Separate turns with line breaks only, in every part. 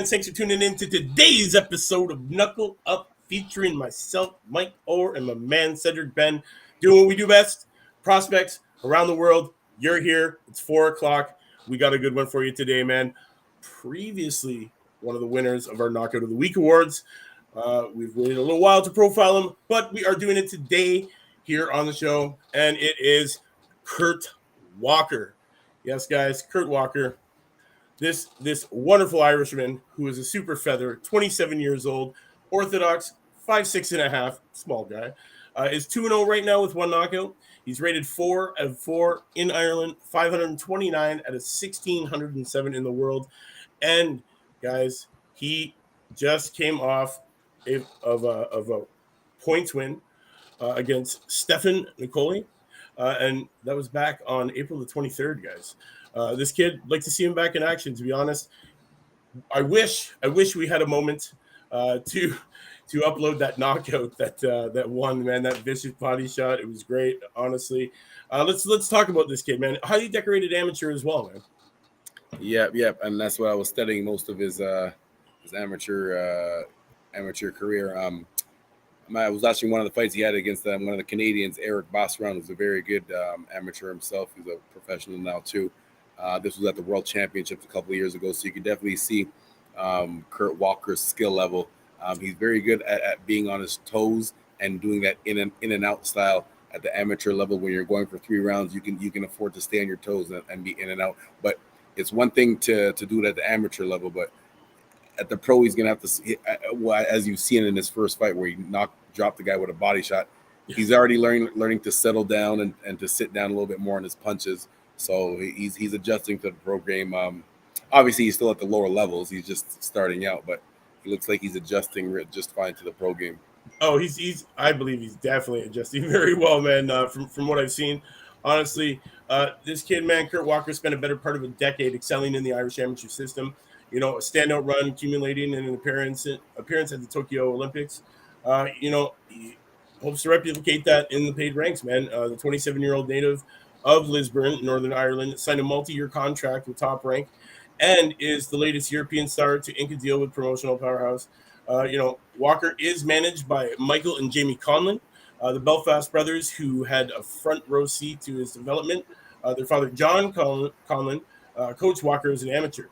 fans? Thanks for tuning in to today's episode of Knuckle Up, featuring myself, Mike Orr, and my man Cedric Ben, doing what we do best. Prospects around the world. You're here. It's 4:00. We got a good one for you today, man. Previously, one of the winners of our Knockout of the Week awards. We've waited a little while to profile him, but we are doing it today here on the show, and it is Kurt Walker. Yes, guys, Kurt Walker. This wonderful Irishman who is a super feather, 27 years old, orthodox, 5'6.5", small guy, is 2-0 right now with one knockout. He's rated 4 out of 4 in Ireland, 529 out of 1,607 in the world. And, guys, he just came off of a points win against Stefan Nicoli. And that was back on April the 23rd, guys. This kid, like to see him back in action, to be honest. I wish we had a moment to upload that knockout that won, man, that vicious body shot. It was great, honestly. Let's talk about this kid, man. Highly decorated amateur as well, man.
Yep, and that's what I was studying most of his amateur career. I was watching one of the fights he had against one of the Canadians, Eric Bosseron, who's a very good amateur himself. He's a professional now too. This was at the World Championships a couple of years ago, so you can definitely see Kurt Walker's skill level. He's very good at being on his toes and doing that in and out style at the amateur level. When you're going for 3 rounds, you can afford to stay on your toes and be in and out. But it's one thing to do it at the amateur level, but at the pro, he's gonna have to see, as you've seen in his first fight where he dropped the guy with a body shot. He's already learning to settle down and to sit down a little bit more on his punches. So he's adjusting to the pro game. Obviously, he's still at the lower levels. He's just starting out, but he looks like he's adjusting just fine to the pro game.
Oh, he's I believe he's definitely adjusting very well, man. From what I've seen, honestly, this kid, man, Kurt Walker, spent a better part of a decade excelling in the Irish amateur system. You know, a standout run, accumulating an appearance at the Tokyo Olympics. He hopes to replicate that in the paid ranks, man. The 27-year-old native of Lisburn, Northern Ireland, signed a multi-year contract with Top Rank and is the latest European star to ink a deal with promotional powerhouse. Walker is managed by Michael and Jamie Conlon, the Belfast brothers who had a front row seat to his development. Their father, John Conlon, coached Walker as an amateur.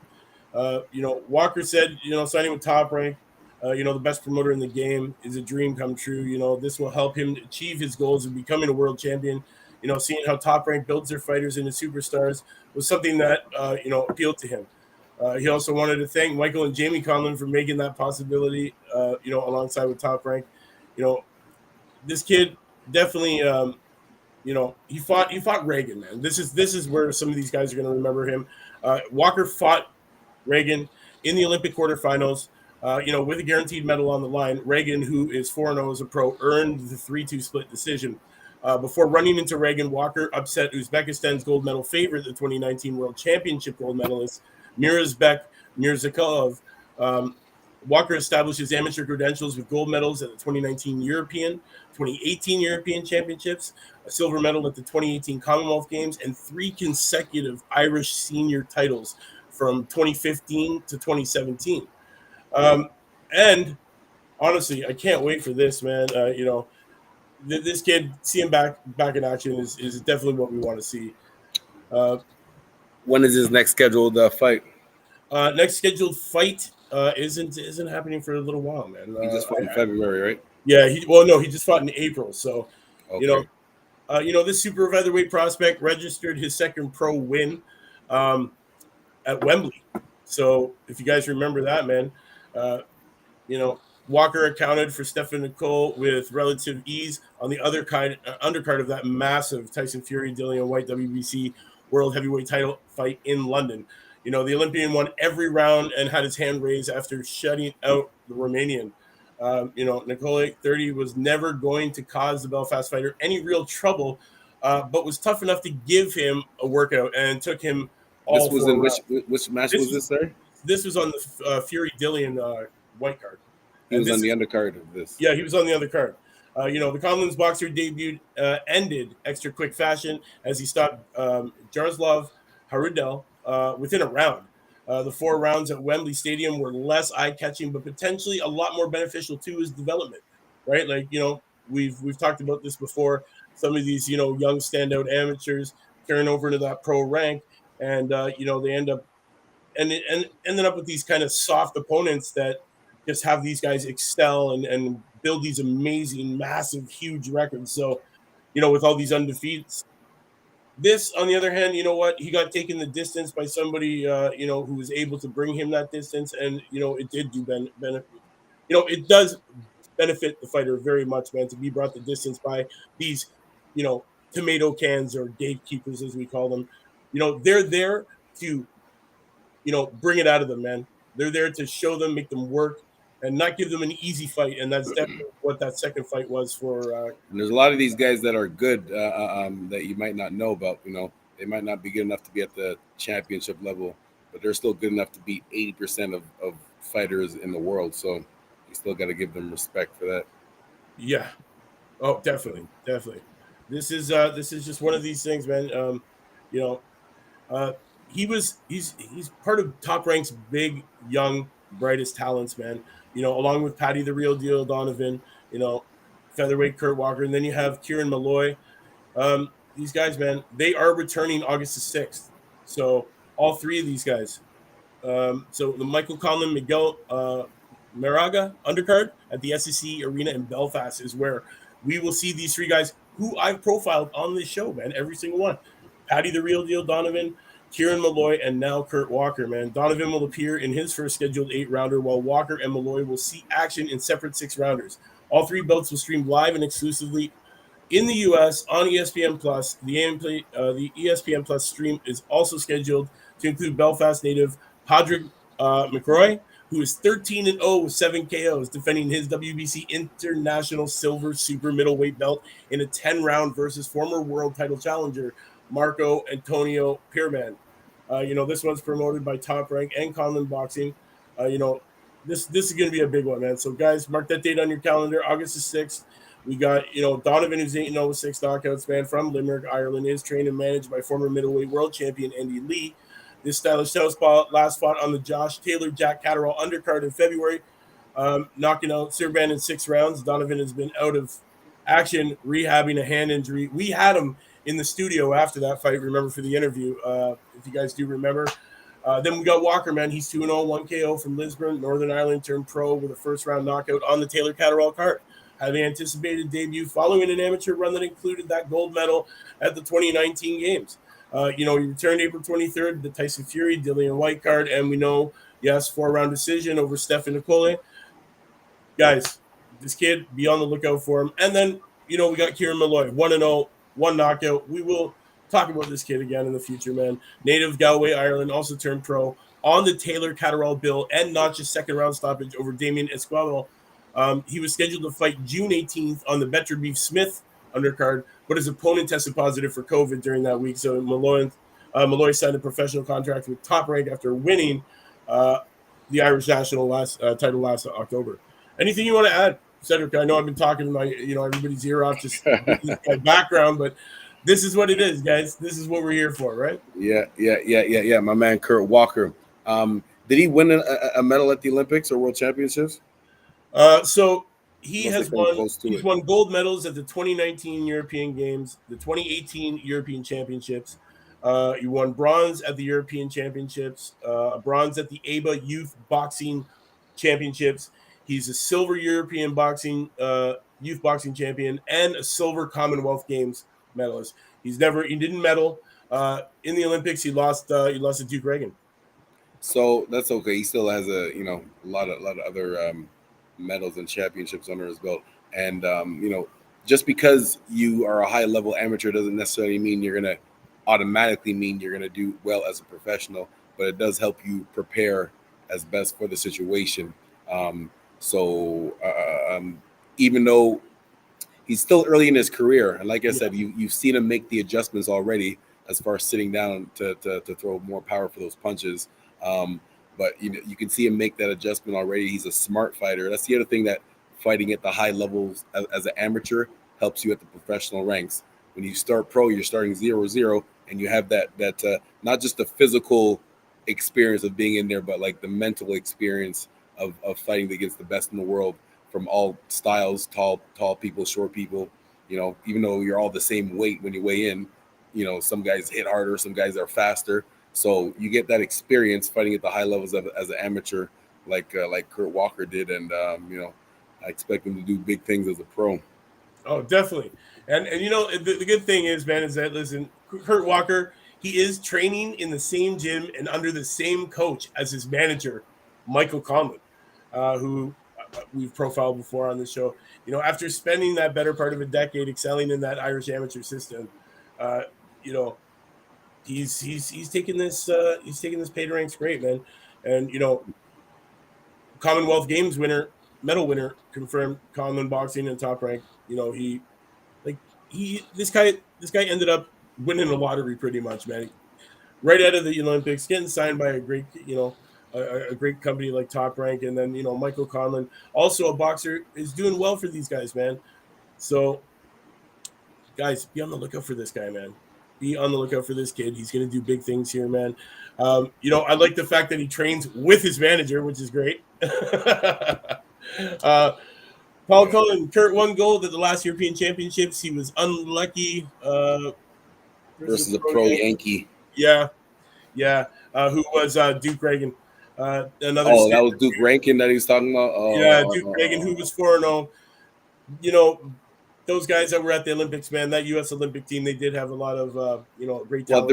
Walker said, signing with Top Rank, the best promoter in the game is a dream come true. This will help him achieve his goals of becoming a world champion. Seeing how Top Rank builds their fighters into superstars was something that, appealed to him. He also wanted to thank Michael and Jamie Conlon for making that possibility, alongside with Top Rank. This kid definitely, he fought Reagan, man. This is where some of these guys are going to remember him. Walker fought Reagan in the Olympic quarterfinals, with a guaranteed medal on the line. Reagan, who is 4-0 as a pro, earned the 3-2 split decision. Before running into Reagan, Walker upset Uzbekistan's gold medal favorite, the 2019 World Championship gold medalist, Mirzbek Mirzakov. Walker established his amateur credentials with gold medals at the 2019 European, 2018 European Championships, a silver medal at the 2018 Commonwealth Games, and 3 consecutive Irish senior titles from 2015 to 2017. And honestly, I can't wait for this, man. This kid, seeing back in action is definitely what we want to see.
When is his next scheduled fight?
Next scheduled fight isn't happening for a little while, man.
He just fought in February, right?
Yeah, he just fought in April. So, okay. This super featherweight prospect registered his second pro win at Wembley. So, if you guys remember that, man, Walker accounted for Stefan Nicole with relative ease on the undercard of that massive Tyson Fury Dillian White WBC World Heavyweight title fight in London. The Olympian won every round and had his hand raised after shutting out the Romanian. Nicole, 30, was never going to cause the Belfast fighter any real trouble, but was tough enough to give him a workout and took him all.
This was in which match was this, sir?
This was on the Fury Dillian White card.
He was on the undercard of this.
Yeah, he was on the undercard. The Commonwealth boxer debuted ended extra quick fashion as he stopped Jaroslav Harudel within a round. The 4 rounds at Wembley Stadium were less eye-catching, but potentially a lot more beneficial to his development, right? Like, we've talked about this before. Some of these, young standout amateurs carrying over into that pro rank, and they end up and ended up with these kind of soft opponents that just have these guys excel and build these amazing, massive, huge records. So, with all these undefeats, this, on the other hand, you know what? He got taken the distance by somebody, who was able to bring him that distance, and it did do benefit. It does benefit the fighter very much, man, to be brought the distance by these, tomato cans or gatekeepers, as we call them. They're there to, bring it out of them, man. They're there to show them, make them work, and not give them an easy fight. And that's definitely what that second fight was for.
And there's a lot of these guys that are good that you might not know about. They might not be good enough to be at the championship level, but they're still good enough to beat 80% of fighters in the world. So you still got to give them respect for that.
Yeah. Oh, definitely, definitely. This is just one of these things, man. You know, he's part of Top Rank's big, young, brightest talents, man. Along with Patty the Real Deal Donovan, featherweight Kurt Walker, and then you have Kieran Malloy. These guys, man, they are returning August the 6th. So all three of these guys. So the Michael Conlon Miguel Maraga undercard at the SEC Arena in Belfast is where we will see these three guys who I've profiled on this show, man. Every single one. Patty the Real Deal Donovan, Kieran Malloy, and now Kurt Walker, man. Donovan will appear in his first scheduled 8-rounder, while Walker and Malloy will see action in separate 6-rounders. All three bouts will stream live and exclusively in the U.S. on ESPN Plus. The ESPN Plus stream is also scheduled to include Belfast native Padraig McRoy, who is 13-0 with 7 KOs, defending his WBC International Silver Super Middleweight belt in a 10-round versus former world title challenger Marco Antonio Pierman. This one's promoted by Top Rank and Conlon Boxing. This is going to be a big one, man. So, guys, mark that date on your calendar, August the 6th. We got, Donovan, who's 8-0 with 6 knockouts, man, from Limerick, Ireland, is trained and managed by former middleweight world champion Andy Lee. This stylish southpaw last fought on the Josh Taylor Jack Catterall undercard in February, knocking out Serban in 6 rounds. Donovan has been out of action, rehabbing a hand injury. We had him in the studio after that fight, remember, for the interview, if you guys do remember. Then we got Walker, man. He's 2-0, 1 KO from Lisburn, Northern Ireland, turned pro with a first-round knockout on the Taylor Catterall card. Having anticipated debut following an amateur run that included that gold medal at the 2019 Games. He returned April 23rd, the Tyson Fury, Dillian White card, and we know, yes, 4-round decision over Stefan Nicole. Guys, this kid, be on the lookout for him. And then, we got Kieran Malloy, 1-0, 1 knockout. We will talk about this kid again in the future, man. Native Galway, Ireland, also turned pro on the Taylor Catterall bill and notched a second-round stoppage over Damien Esquadro. He was scheduled to fight June 18th on the Better Beef Smith undercard, but his opponent tested positive for COVID during that week. So Malloy signed a professional contract with Top Rank after winning the Irish National title last October. Anything you want to add, Cedric? I know I've been talking my everybody's ear off, just my background, but this is what it is, guys. This is what we're here for, right?
Yeah. My man Kurt Walker. Did he win a medal at the Olympics or World Championships?
So he's won gold medals at the 2019 European Games, the 2018 European Championships. He won bronze at the European Championships, bronze at the ABA Youth Boxing Championships. He's a silver European youth boxing champion and a silver Commonwealth Games medalist. He didn't medal in the Olympics. He lost to Duke Reagan.
So that's okay. He still has a lot of other medals and championships under his belt. And just because you are a high level amateur doesn't necessarily mean you're gonna do well as a professional, but it does help you prepare as best for the situation. Even though he's still early in his career, and like I said, you've seen him make the adjustments already as far as sitting down to throw more power for those punches. But you can see him make that adjustment already. He's a smart fighter. That's the other thing, that fighting at the high levels as an amateur helps you at the professional ranks. When you start pro, you're starting 0-0, and you have that not just the physical experience of being in there, but like the mental experience of fighting against the best in the world from all styles, tall people, short people. Even though you're all the same weight when you weigh in, some guys hit harder, some guys are faster. So you get that experience fighting at the high levels as an amateur, like Kurt Walker did, and I expect him to do big things as a pro.
Oh, definitely. And the good thing is, man, is that listen, Kurt Walker, he is training in the same gym and under the same coach as his manager, Michael Conlon, who we've profiled before on the show. After spending that better part of a decade excelling in that Irish amateur system, uh, you know, he's taking this pay to ranks great, man. And Commonwealth Games medal winner confirmed Conlon boxing and Top Rank. This guy ended up winning the lottery pretty much, man. Right out of the Olympics, getting signed by a great, a great company like Top Rank, and then Michael Conlon, also a boxer, is doing well for these guys, man. So, guys, be on the lookout for this guy, man. Be on the lookout for this kid. He's going to do big things here, man. I like the fact that he trains with his manager, which is great. Paul Cullen, Kurt won gold at the last European Championships. He was unlucky
versus a pro Yankee.
Yeah. Who was Duke Reagan? Another.
Oh, that was Duke Rankin that he was talking about.
Duke Reagan, who was 4-0. Those guys that were at the Olympics, man, that U.S. Olympic team, they did have a lot of great talent.
Well,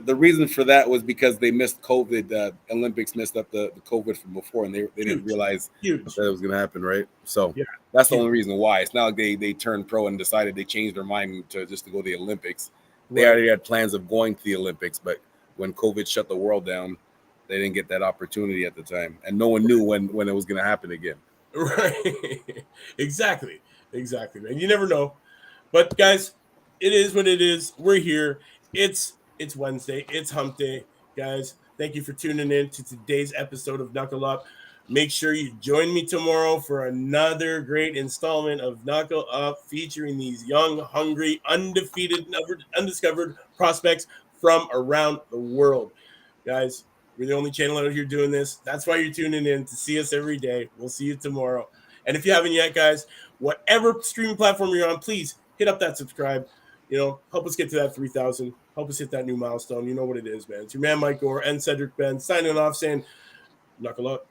the reason for that was because they missed COVID. Olympics messed up the COVID from before, and they didn't realize that it was going to happen, right? So that's the only reason why. It's not like they turned pro and decided they changed their mind to go to the Olympics. They already had plans of going to the Olympics, but when COVID shut the world down, they didn't get that opportunity at the time, and no one knew when it was going to happen again.
Right. Exactly, man. You never know. But guys, it is what it is. We're here. It's Wednesday. It's hump day, guys. Thank you for tuning in to today's episode of Knuckle Up. Make sure you join me tomorrow for another great installment of Knuckle Up, featuring these young, hungry, undefeated, undiscovered prospects from around the world. Guys, we're the only channel out here doing this. That's why you're tuning in to see us every day. We'll see you tomorrow. And if you haven't yet, guys, whatever streaming platform you're on, please hit up that subscribe. Help us get to that 3,000. Help us hit that new milestone. You know what it is, man. It's your man, Mike Gore, and Cedric Ben signing off saying, Knuckle up.